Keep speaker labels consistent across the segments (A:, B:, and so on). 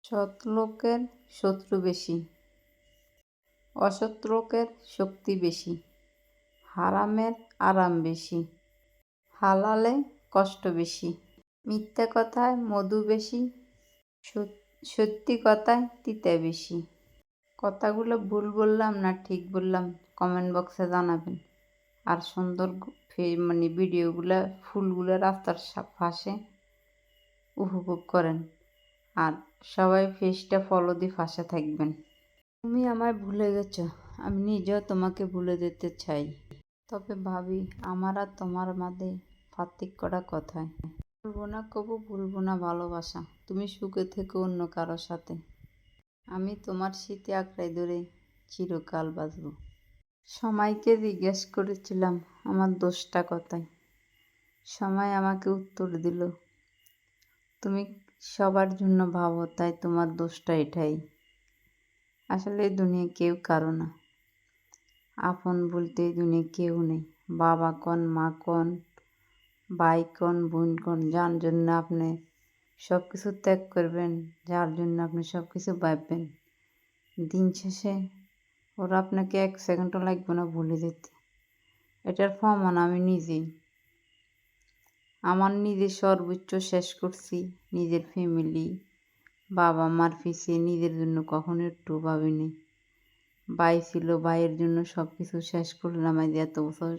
A: সৎ লোকের শত্রু বেশি, অসৎ লোকের শক্তি বেশি, হারামের আরাম বেশি, হালালে কষ্ট বেশি, মিথ্যা কথায় মধু বেশি, সত্যি কথায় তিতা বেশি। কথাগুলো ভুল বললাম না ঠিক বললাম কমেন্ট বক্সে জানাবেন। আর সুন্দর ভিডিওগুলো ফুলগুলো রাস্তার পাশে উপভোগ করেন। আর সবাই পেজটা ফলো দিয়ে পাশে থাকবেন। তুমি আমায় ভুলে গেছো, আমি নিজেও তোমাকে ভুলে যেতে চাই। তবে ভাবি আমার আর তোমার মাঝে পার্থক্যটা কোথায়? ভুলবো না কবু, ভুলবো না ভালোবাসা। তুমি সুখে থেকো অন্য কারোর সাথে, আমি তোমার স্মৃতি আঁকড়াই ধরে চিরকাল বাঁচব। সময়কে জিজ্ঞেস করেছিলাম আমার দোষটা কোথায়। সময় আমাকে উত্তর দিল, তুমি সবার জন্য ভাবো তাই তোমার দোষটা এটাই। আসলে এই দুনিয়া কেউ কারো না, আপন বলতে এই দুনিয়া কেউ নেই। বাবা কন, মা কন, ভাই কন, বোন কন, যার জন্য আপনি সব কিছু ত্যাগ করবেন, যার জন্য আপনি সব কিছু ভাববেন, দিন শেষে ওরা আপনাকে 1 সেকেন্ডও লাগবে না ভুলে যেতে। এটার প্রমাণ আমি নিজেই। আমার নিজের সর্বোচ্চ শেষ করছি নিজের ফ্যামিলি, বাবা মার পিছিয়ে নিজের জন্য কখনো একটু ভাবিনি। ভাই ছিল, ভাইয়ের জন্য সব কিছু শেষ করলাম। আজ এত বছর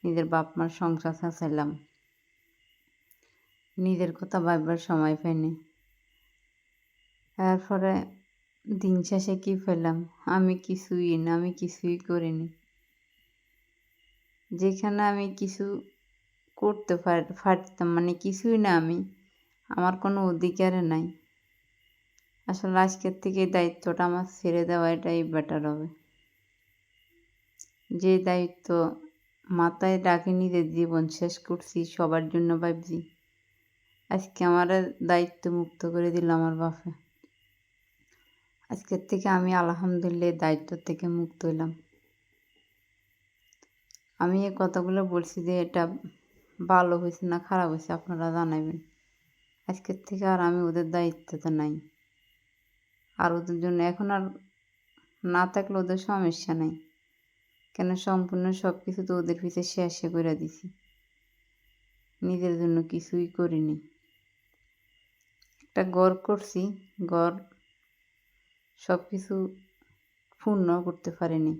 A: নিজের বাপ মার সংসার চালাইলাম, নিজের কথা ভাববার সময় পাইনি। তারপরে দিন শেষে কি পেলাম? আমি কিছুই না, আমি কিছুই করিনি। যেখানে আমি কিছু করতে পারতাম, কিছুই না, আমার কোনো অধিকারে নাই। আসলে আজকের থেকে এই দায়িত্বটা আমার ছেড়ে দেওয়া এটাই বেটার হবে। যে দায়িত্ব মাথায় রাখি নিজের জীবন শেষ করছি, সবার জন্য ভাবছি, আজকে আমার দায়িত্ব মুক্ত করে দিল আমার বাপে। আজকের থেকে আমি আলহামদুলিল্লাহ দায়িত্ব থেকে মুক্ত হইলাম। আমি এই কথাগুলো বলছি যে এটা ভালো হয়েছে না খারাপ হয়েছে আপনারা জানাবেন। আজকের থেকে আর আমি ওদের দায়িত্বতে নাই। আর ওদের জন্য এখন আর না থাকলে ওদের সমস্যা নাই, কেন সম্পূর্ণ সব কিছু তো ওদের পিছে শেষে করে দিছি, নিজের জন্য কিছুই করিনি। একটা ঘর করছি, ঘর সব কিছু পূর্ণ করতে পারিনি।